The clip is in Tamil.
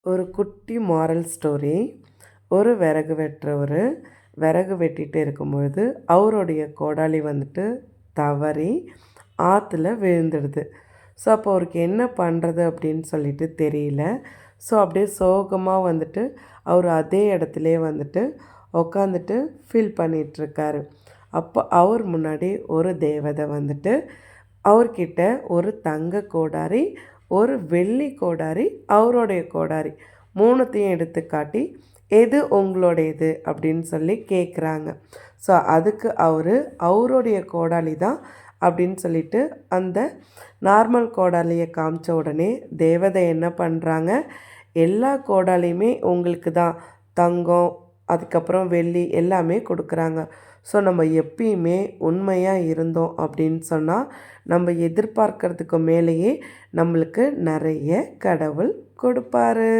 ஒரு குட்டி மாரல் ஸ்டோரி. ஒரு விறகு வெட்டுறவர் விறகு வெட்டிகிட்டு இருக்கும்பொழுது அவருடைய கோடாலி வந்துட்டு தவறி ஆற்றுல விழுந்துடுது. ஸோ அப்போ அவருக்கு என்ன பண்ணுறது அப்படின்னு சொல்லிட்டு தெரியல. ஸோ அப்படியே சோகமாக வந்துட்டு அவர் அதே இடத்துலே வந்துட்டு உக்காந்துட்டு ஃபீல் பண்ணிகிட்ருக்காரு. அப்போ அவர் முன்னாடி ஒரு தேவதை வந்துட்டு அவர்கிட்ட ஒரு தங்க கோடாரி, ஒரு வெள்ளி கோடாரி, அவருடைய கோடாரி 3த்தையும் எடுத்து காட்டி, எது உங்களுடையது அப்படின்னு சொல்லி கேட்குறாங்க. ஸோ அதுக்கு அவருடைய கோடாலி தான் அப்படின்னு சொல்லிட்டு அந்த நார்மல் கோடாலியை காமிச்ச உடனே தேவதை என்ன பண்ணுறாங்க, எல்லா கோடாலியுமே உங்களுக்கு தான், தங்கம், அதுக்கப்புறம் வெள்ளி எல்லாமே கொடுக்குறாங்க. ஸோ நம்ம எப்பயுமே உண்மையாக இருந்தோம் அப்படின்னு சொன்னால் நம்ம எதிர்பார்க்கறதுக்கு மேலேயே நம்மளுக்கு நிறைய கடவுள் கொடுப்பாரு.